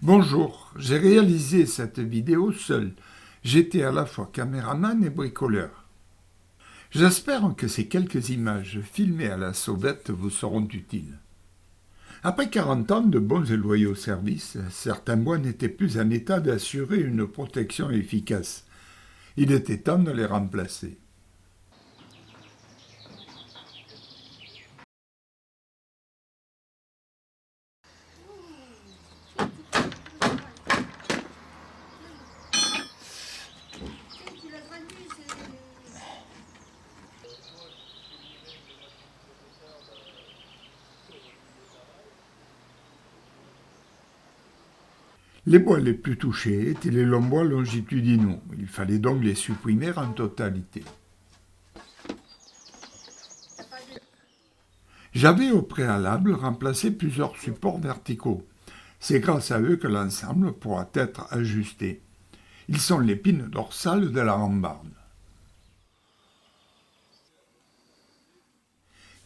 Bonjour, j'ai réalisé cette vidéo seul. J'étais à la fois caméraman et bricoleur. J'espère que ces quelques images filmées à la sauvette vous seront utiles. Après 40 ans de bons et loyaux services, certains bois n'étaient plus en état d'assurer une protection efficace. Il était temps de les remplacer. Les bois les plus touchés étaient les longs bois longitudinaux. Il fallait donc les supprimer en totalité. J'avais au préalable remplacé plusieurs supports verticaux. C'est grâce à eux que l'ensemble pourra être ajusté. Ils sont l'épine dorsale de la rambarde.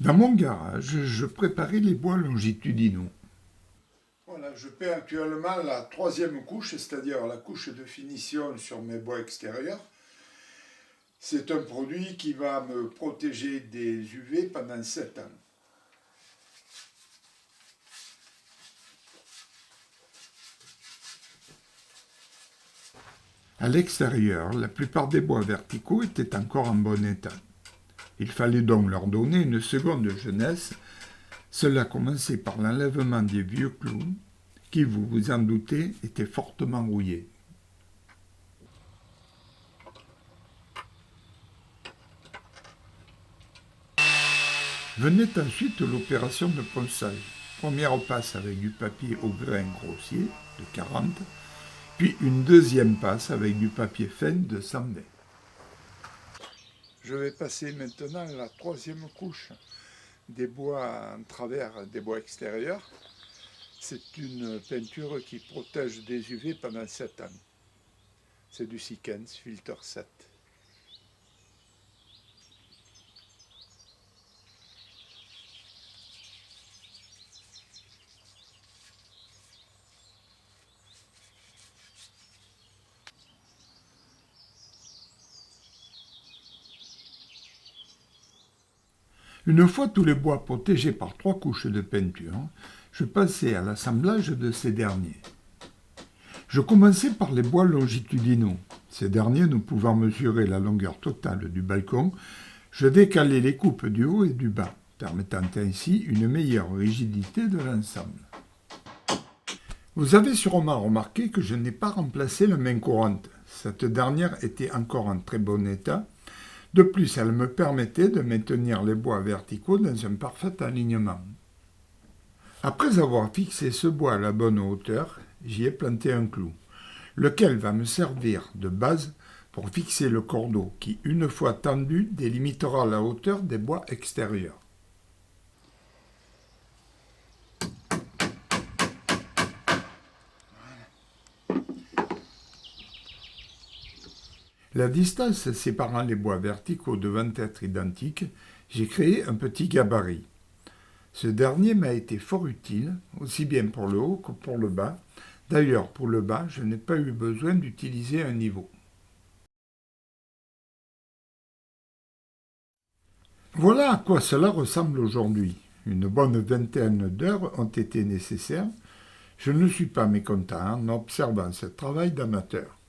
Dans mon garage, je préparais les bois longitudinaux. Voilà, je peins actuellement la troisième couche, c'est-à-dire la couche de finition sur mes bois extérieurs. C'est un produit qui va me protéger des UV pendant 7 ans. À l'extérieur, la plupart des bois verticaux étaient encore en bon état. Il fallait donc leur donner une seconde jeunesse. Cela commençait par l'enlèvement des vieux clous, qui, vous vous en doutez, étaient fortement rouillés. Venait ensuite l'opération de ponçage. Première passe avec du papier au grain grossier de 40, puis une deuxième passe avec du papier fin de 120. Je vais passer maintenant à la troisième couche des bois en travers des bois extérieurs. C'est une peinture qui protège des UV pendant 7 ans. C'est du Sikens Filter 7. Une fois tous les bois protégés par 3 couches de peinture, je passais à l'assemblage de ces derniers. Je commençais par les bois longitudinaux. Ces derniers ne pouvant mesurer la longueur totale du balcon, je décalais les coupes du haut et du bas, permettant ainsi une meilleure rigidité de l'ensemble. Vous avez sûrement remarqué que je n'ai pas remplacé la main courante. Cette dernière était encore en très bon état. De plus, elle me permettait de maintenir les bois verticaux dans un parfait alignement. Après avoir fixé ce bois à la bonne hauteur, j'y ai planté un clou, lequel va me servir de base pour fixer le cordeau qui, une fois tendu, délimitera la hauteur des bois extérieurs. La distance séparant les bois verticaux devant être identique, j'ai créé un petit gabarit. Ce dernier m'a été fort utile, aussi bien pour le haut que pour le bas. D'ailleurs, pour le bas, je n'ai pas eu besoin d'utiliser un niveau. Voilà à quoi cela ressemble aujourd'hui. Une bonne vingtaine d'heures ont été nécessaires. Je ne suis pas mécontent en observant ce travail d'amateur.